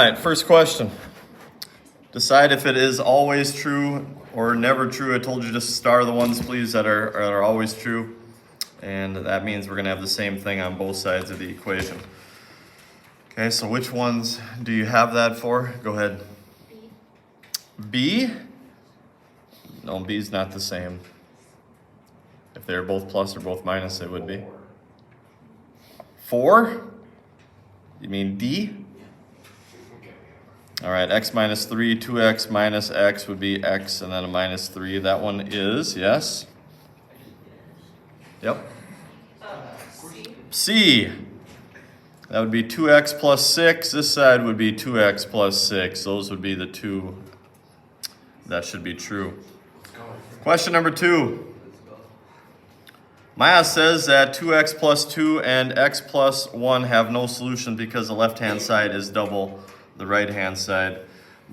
All right, first question. Decide if it is always true or never true. I told you just star the ones, please, that are always true. And that means we're going to have the same thing on both sides of the equation. Okay, so which ones do you have that for? Go ahead. B? No, B is not the same. If they're both plus or both minus, it would be. 4? You mean D? All right, x minus 3, 2x minus x would be x and then a minus 3. That one is, yes? Yep. C. That would be 2x plus 6. This side would be 2x plus 6. Those would be the two. That should be true. Question number 2. Maya says that 2x plus 2 and x plus 1 have no solution because the left-hand side is double the right-hand side.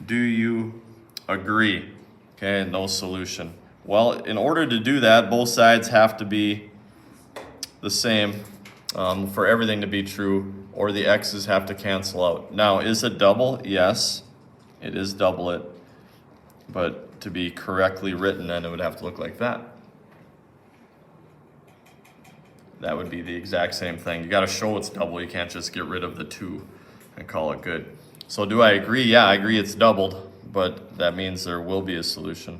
Do you agree? Okay, no solution. Well, in order to do that, both sides have to be the same for everything to be true, or the x's have to cancel out. Now, is it double? Yes, it is double it. But to be correctly written, then it would have to look like that. That would be the exact same thing. You got to show it's double. You can't just get rid of the 2 and call it good. So do I agree? Yeah, I agree it's doubled, but that means there will be a solution.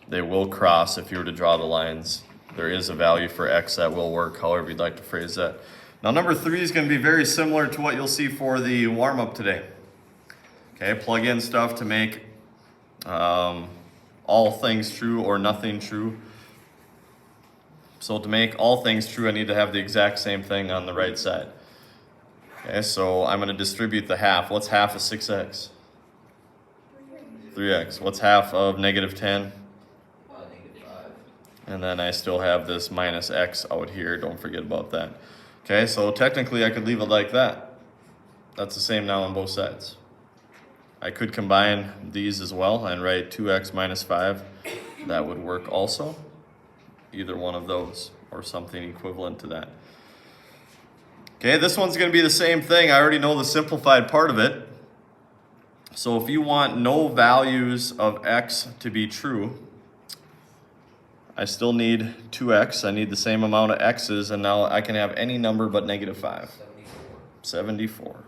They will cross if you were to draw the lines. There is a value for x that will work, however you'd like to phrase that. Now number 3 is going to be very similar to what you'll see for the warm-up today. Okay, plug in stuff to make all things true or nothing true. So to make all things true, I need to have the exact same thing on the right side. Okay, so I'm going to distribute the half. What's half of 6x? 3x. What's half of negative 10? Negative 5. And then I still have this minus x out here. Don't forget about that. Okay, so technically I could leave it like that. That's the same now on both sides. I could combine these as well and write 2x minus 5. That would work also. Either one of those or something equivalent to that. Okay, this one's going to be the same thing. I already know the simplified part of it. So if you want no values of x to be true, I still need 2x. I need the same amount of x's, and now I can have any number but negative 5. 74.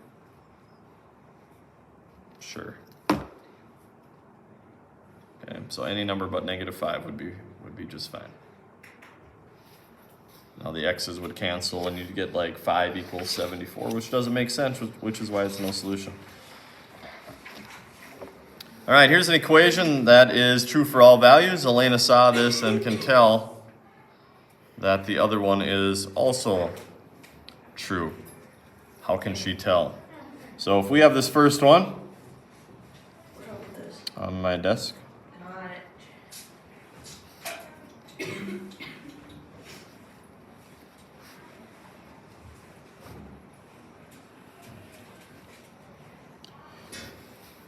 Sure. Okay, so any number but negative 5 would be just fine. Now the x's would cancel and you'd get like 5 equals 74, which doesn't make sense, which is why it's no solution. All right, here's an equation that is true for all values. Elena saw this and can tell that the other one is also true. How can she tell? So if we have this first one on my desk.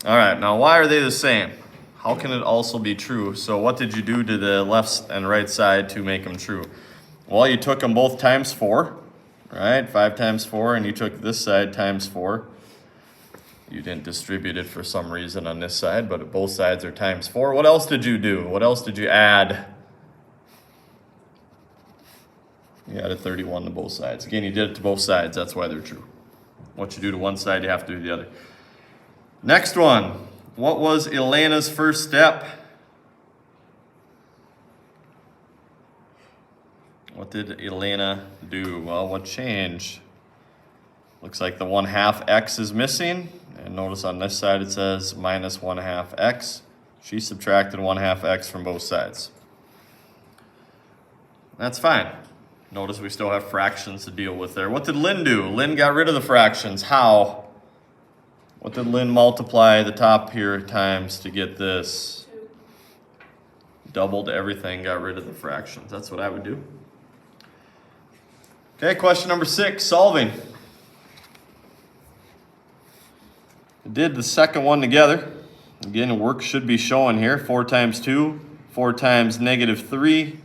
All right, now why are they the same? How can it also be true? So what did you do to the left and right side to make them true? Well, you took them both times 4, right? 5 times 4, and you took this side times 4. You didn't distribute it for some reason on this side, but both sides are times 4. What else did you do? What else did you add? You added 31 to both sides. Again, you did it to both sides. That's why they're true. What you do to one side, you have to do the other. Next one. What was Elena's first step? What did Elena do? Well, what changed? Looks like the 1/2 x is missing. And notice on this side it says minus 1/2 x. She subtracted 1/2 x from both sides. That's fine. Notice we still have fractions to deal with there. What did Lynn do? Lynn got rid of the fractions. How? What did Lynn multiply the top here times to get this? Doubled everything, got rid of the fractions. That's what I would do. Okay, question number 6, solving. Did the second one together. Again, work should be showing here. 4 times 2, 4 times negative 3,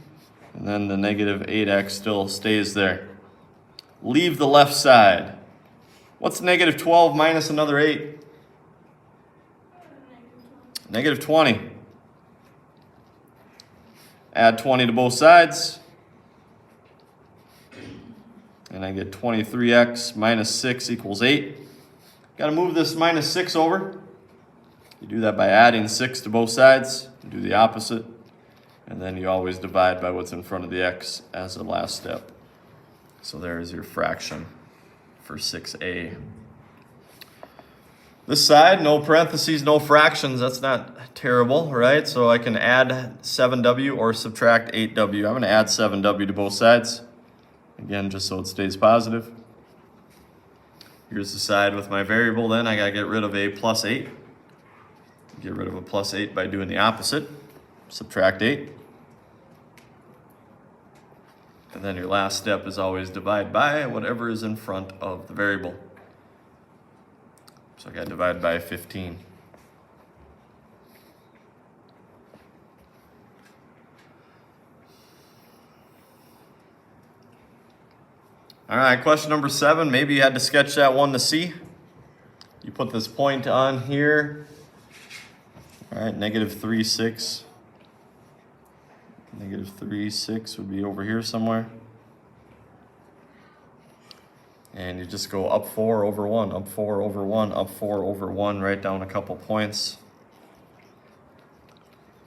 and then the negative 8x still stays there. leave the left side. What's negative 12 minus another 8? Negative 20. Add 20 to both sides. And I get 23x minus 6 equals 8. Got to move this minus 6 over. You do that by adding 6 to both sides. You do the opposite. And then you always divide by what's in front of the x as the last step. So there's your fraction for 6a. This side, no parentheses, no fractions. That's not terrible, right? So I can add 7w or subtract 8w. I'm going to add 7w to both sides. Again, just so it stays positive. Here's the side with my variable then. I got to get rid of a plus 8. Get rid of a plus 8 by doing the opposite. Subtract 8. And then your last step is always divide by whatever is in front of the variable. So I got to divide by 15. All right, question number 7. Maybe you had to sketch that one to see. You put this point on here. All right, negative 3, 6. Negative 3, 6 would be over here somewhere. And you just go up 4 over 1, up 4 over 1, up 4 over 1, write down a couple points.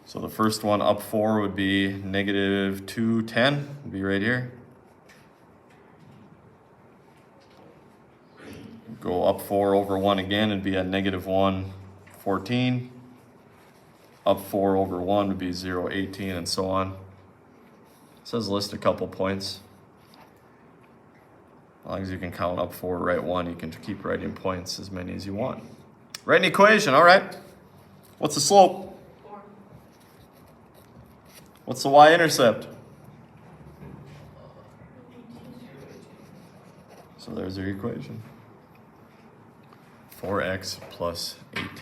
So the first one, up 4, would be negative 2, 10, would be right here. Go up 4 over 1 again, it'd be at negative 1, 14. Up 4 over 1 would be 0, 18, and so on. It says list a couple points. As long as you can count up 4, write 1, you can keep writing points as many as you want. Write an equation, all right. What's the slope? 4. What's the y-intercept? So there's your equation. 4x plus 18.